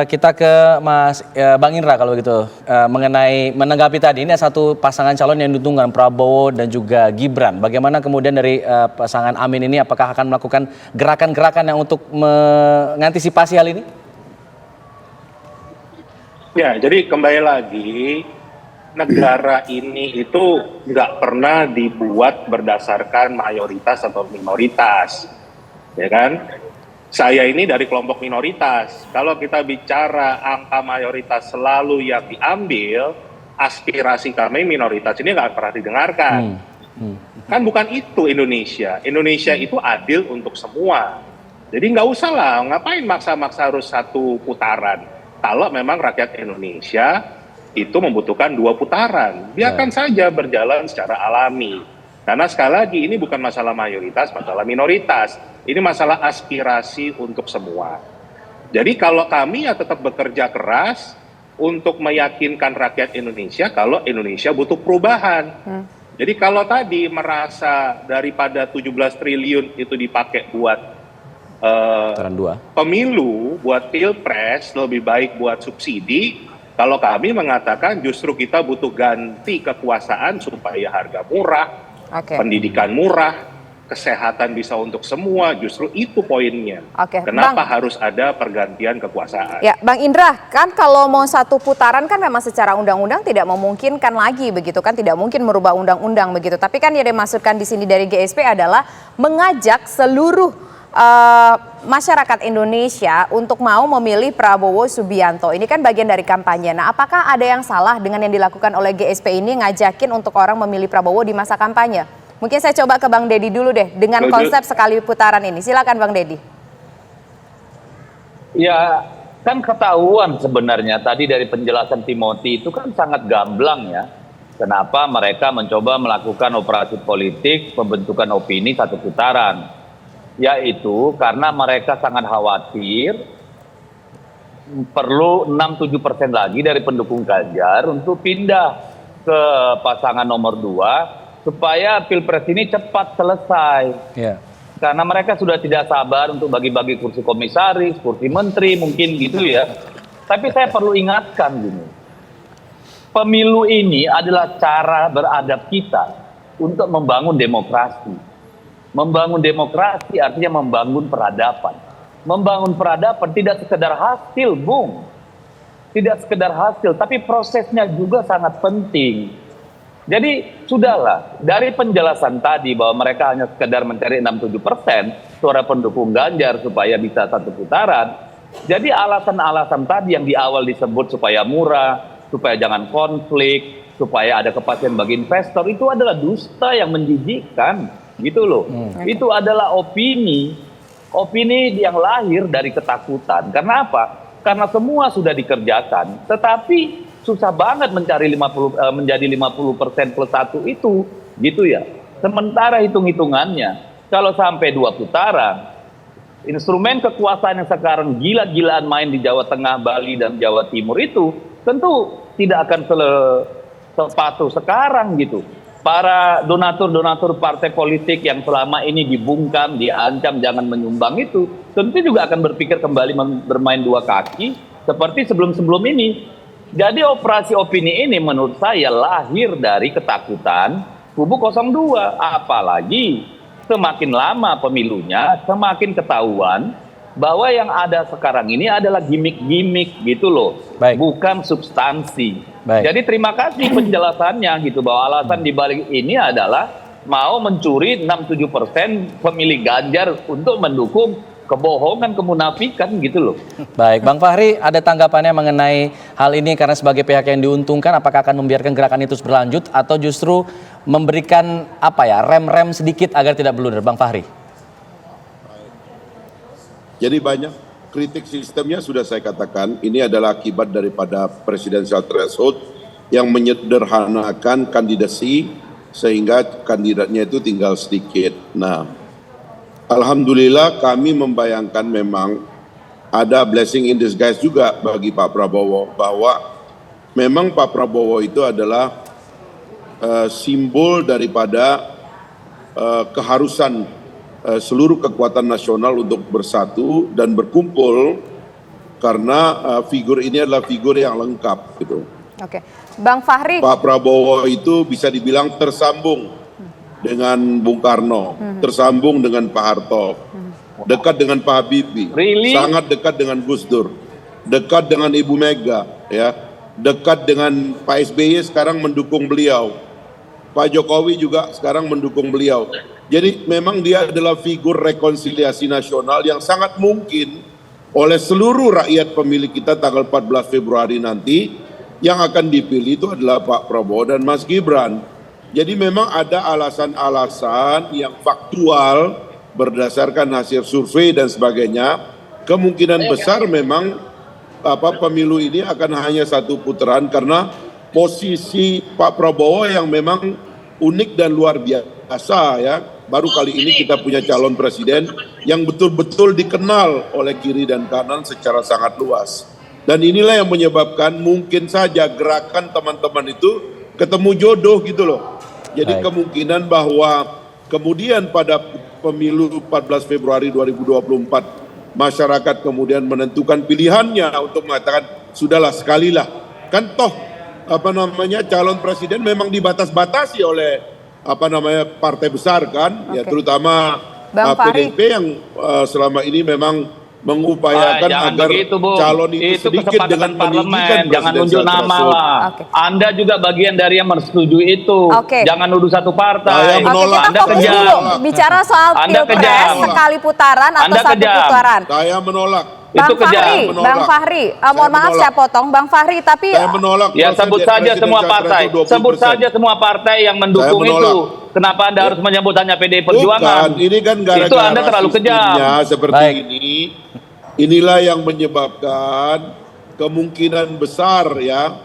Kita ke Bang Indra kalau begitu. Mengenai menanggapi tadi, ini ada satu pasangan calon yang diuntungkan, Prabowo dan juga Gibran. Bagaimana kemudian dari pasangan Amin ini, apakah akan melakukan gerakan-gerakan yang untuk mengantisipasi hal ini? Ya, jadi kembali lagi, negara ini itu nggak pernah dibuat berdasarkan mayoritas atau minoritas, ya kan? Saya ini dari kelompok minoritas. Kalau kita bicara angka mayoritas selalu yang diambil, aspirasi kami minoritas ini nggak pernah didengarkan. Kan bukan itu Indonesia. Indonesia itu adil untuk semua. Jadi nggak usah lah, ngapain maksa-maksa harus satu putaran. Kalau memang rakyat Indonesia itu membutuhkan 2 putaran, biarkan saja berjalan secara alami. Karena sekali lagi ini bukan masalah mayoritas, masalah minoritas. Ini masalah aspirasi untuk semua. Jadi kalau kami ya tetap bekerja keras untuk meyakinkan rakyat Indonesia kalau Indonesia butuh perubahan. Jadi kalau tadi merasa daripada 17 triliun itu dipakai buat pemilu, buat pilpres, lebih baik buat subsidi, kalau kami mengatakan justru kita butuh ganti kekuasaan supaya harga murah, pendidikan murah, kesehatan bisa untuk semua, justru itu poinnya. Kenapa harus ada pergantian kekuasaan? Ya, Bang Indra, kan kalau mau satu putaran kan memang secara undang-undang tidak memungkinkan lagi begitu kan, tidak mungkin merubah undang-undang begitu. Tapi kan yang dimaksudkan di sini dari GSP adalah mengajak seluruh masyarakat Indonesia untuk mau memilih Prabowo Subianto. Ini kan bagian dari kampanye. Nah, apakah ada yang salah dengan yang dilakukan oleh GSP ini ngajakin untuk orang memilih Prabowo di masa kampanye? Mungkin saya coba ke Bang Deddy dulu deh dengan konsep sekali putaran ini. Silakan Bang Deddy. Ya, kan ketahuan sebenarnya tadi dari penjelasan Timothy itu kan sangat gamblang ya. Kenapa mereka mencoba melakukan operasi politik pembentukan opini satu putaran? Yaitu karena mereka sangat khawatir perlu 6-7% lagi dari pendukung Ganjar untuk pindah ke pasangan nomor 2 supaya pilpres ini cepat selesai. Karena mereka sudah tidak sabar untuk bagi-bagi kursi komisaris, kursi menteri mungkin gitu ya. Tapi saya perlu ingatkan gini, pemilu ini adalah cara beradab kita untuk membangun demokrasi. Membangun demokrasi artinya membangun peradaban. Membangun peradaban tidak sekedar hasil, Bung. Tidak sekedar hasil, tapi prosesnya juga sangat penting. Jadi sudahlah, dari penjelasan tadi bahwa mereka hanya sekedar mencari 6-7% suara pendukung Ganjar supaya bisa satu putaran. Jadi alasan-alasan tadi yang di awal disebut supaya murah, supaya jangan konflik, supaya ada kepastian bagi investor, itu adalah dusta yang menjijikkan. Gitu loh. Itu adalah opini yang lahir dari ketakutan. Karena apa? Karena semua sudah dikerjakan, tetapi susah banget mencari menjadi 50% plus 1 itu, gitu ya. Sementara hitung-hitungannya, kalau sampai 2 putaran, instrumen kekuasaan yang sekarang gila-gilaan main di Jawa Tengah, Bali, dan Jawa Timur itu tentu tidak akan sepatuh sekarang gitu. Para donatur-donatur partai politik yang selama ini dibungkam, diancam jangan menyumbang itu, tentu juga akan berpikir kembali bermain 2 kaki seperti sebelum-sebelum ini. Jadi operasi opini ini menurut saya lahir dari ketakutan kubu 02. Apalagi semakin lama pemilunya, semakin ketahuan bahwa yang ada sekarang ini adalah gimmick-gimmick gitu loh, bukan substansi. Jadi terima kasih penjelasannya gitu, bahwa alasan dibalik ini adalah mau mencuri 6-7% pemilih Ganjar untuk mendukung kebohongan, kemunafikan gitu loh. Baik, Bang Fahri, ada tanggapannya mengenai hal ini karena sebagai pihak yang diuntungkan, apakah akan membiarkan gerakan itu berlanjut atau justru memberikan rem-rem sedikit agar tidak blunder, Bang Fahri? Jadi banyak kritik sistemnya sudah saya katakan, ini adalah akibat daripada presidensial threshold yang menyederhanakan kandidasi sehingga kandidatnya itu tinggal sedikit. Nah, alhamdulillah kami membayangkan memang ada blessing in disguise juga bagi Pak Prabowo, bahwa memang Pak Prabowo itu adalah simbol daripada keharusan seluruh kekuatan nasional untuk bersatu dan berkumpul karena figur ini adalah figur yang lengkap gitu. Oke, Bang Fahri. Pak Prabowo itu bisa dibilang tersambung dengan Bung Karno, tersambung dengan Pak Harto, dekat dengan Pak Habibie, sangat dekat dengan Gus Dur, dekat dengan Ibu Mega, ya, dekat dengan Pak SBY sekarang mendukung beliau, Pak Jokowi juga sekarang mendukung beliau. Jadi memang dia adalah figur rekonsiliasi nasional yang sangat mungkin oleh seluruh rakyat pemilih kita tanggal 14 Februari nanti yang akan dipilih itu adalah Pak Prabowo dan Mas Gibran. Jadi memang ada alasan-alasan yang faktual berdasarkan hasil survei dan sebagainya. Kemungkinan besar memang pemilu ini akan hanya satu putaran karena posisi Pak Prabowo yang memang unik dan luar biasa ya. Baru kali ini kita punya calon presiden yang betul-betul dikenal oleh kiri dan kanan secara sangat luas. Dan inilah yang menyebabkan mungkin saja gerakan teman-teman itu ketemu jodoh gitu loh. Jadi kemungkinan bahwa kemudian pada pemilu 14 Februari 2024 masyarakat kemudian menentukan pilihannya untuk mengatakan sudahlah sekalilah. Kan toh calon presiden memang dibatas-batasi oleh partai besar kan, ya terutama PDIP yang selama ini memang mengupayakan agar begitu, calon itu sedikit dengan parlemen, jangan nunjuk nama lah. Anda juga bagian dari yang menyetujui itu. Jangan nuduh satu partai. Kita fokus dulu bicara soal pilpres sekali putaran atau satu putaran. Saya menolak. Bang Fahri, mohon maaf saya potong, Bang Fahri, tapi saya menolak. Ya sebut saja semua partai, sebut saja semua partai yang mendukung itu. Kenapa Anda harus menyebut hanya PDI Perjuangan? Bukan, ini kan gara-gara itu Anda terlalu kejam. Seperti ini. Inilah yang menyebabkan kemungkinan besar ya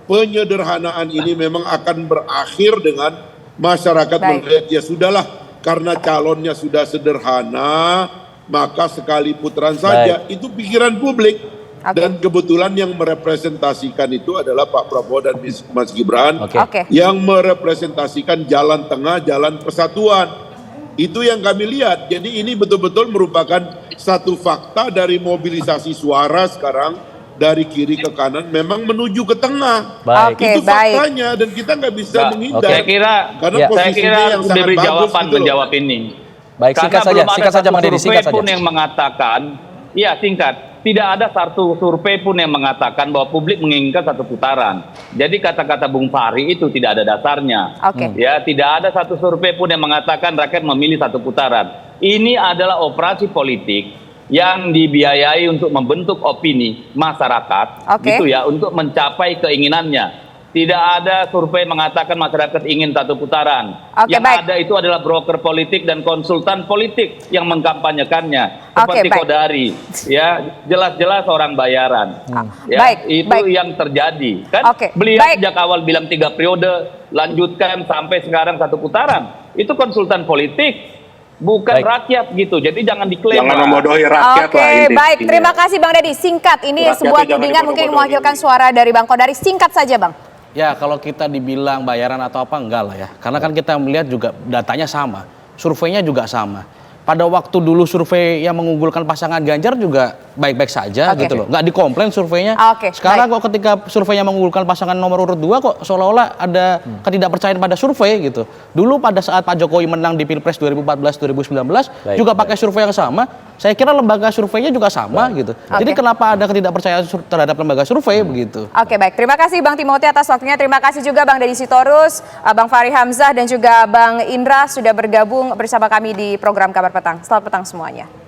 penyederhanaan ini memang akan berakhir dengan masyarakat melihat ya sudahlah karena calonnya sudah sederhana maka sekali putaran saja. Itu pikiran publik dan kebetulan yang merepresentasikan itu adalah Pak Prabowo dan Mas Gibran yang merepresentasikan jalan tengah, jalan persatuan. Itu yang kami lihat. Jadi ini betul-betul merupakan satu fakta dari mobilisasi suara sekarang dari kiri ke kanan memang menuju ke tengah. Itu faktanya dan kita nggak bisa menghindar. Saya kira yang sangat diberi bagus jawaban gitu menjawab ini. Baik, singkat saja Bang Deddy, singkat saja. Pun yang mengatakan, ya singkat. Tidak ada satu survei pun yang mengatakan bahwa publik menginginkan satu putaran. Jadi kata-kata Bung Fahri itu tidak ada dasarnya. Ya, tidak ada satu survei pun yang mengatakan rakyat memilih satu putaran. Ini adalah operasi politik yang dibiayai untuk membentuk opini masyarakat, gitu ya, untuk mencapai keinginannya. Tidak ada survei mengatakan masyarakat ingin satu putaran. Yang ada itu adalah broker politik dan konsultan politik yang mengkampanyekannya. Seperti Kodari, ya jelas-jelas orang bayaran. Itu yang terjadi. Kan beliau sejak awal bilang 3 periode, lanjutkan sampai sekarang satu putaran. Itu konsultan politik. Bukan rakyat gitu, jadi jangan diklaim. Jangan membodohi rakyat lah. Baik, terima kasih Bang Deddy. Singkat, ini sebuah tudingan mungkin mewakilkan suara dari Bang Kodari. Singkat saja Bang. Ya kalau kita dibilang bayaran atau apa enggak lah ya. Karena kan kita melihat juga datanya sama. Surveinya juga sama. Pada waktu dulu survei yang mengunggulkan pasangan Ganjar juga baik-baik saja gitu loh. Nggak dikomplain surveinya. Sekarang kok ketika survei yang mengunggulkan pasangan nomor urut 2 kok seolah-olah ada ketidakpercayaan pada survei gitu. Dulu pada saat Pak Jokowi menang di Pilpres 2014-2019 juga pakai survei yang sama. Saya kira lembaga surveinya juga sama gitu. Jadi kenapa ada ketidakpercayaan terhadap lembaga survei begitu. Baik. Terima kasih Bang Timothy atas waktunya. Terima kasih juga Bang Deddy Sitorus, Bang Fahri Hamzah dan juga Bang Indra sudah bergabung bersama kami di program Kabar Petang. Selamat petang semuanya.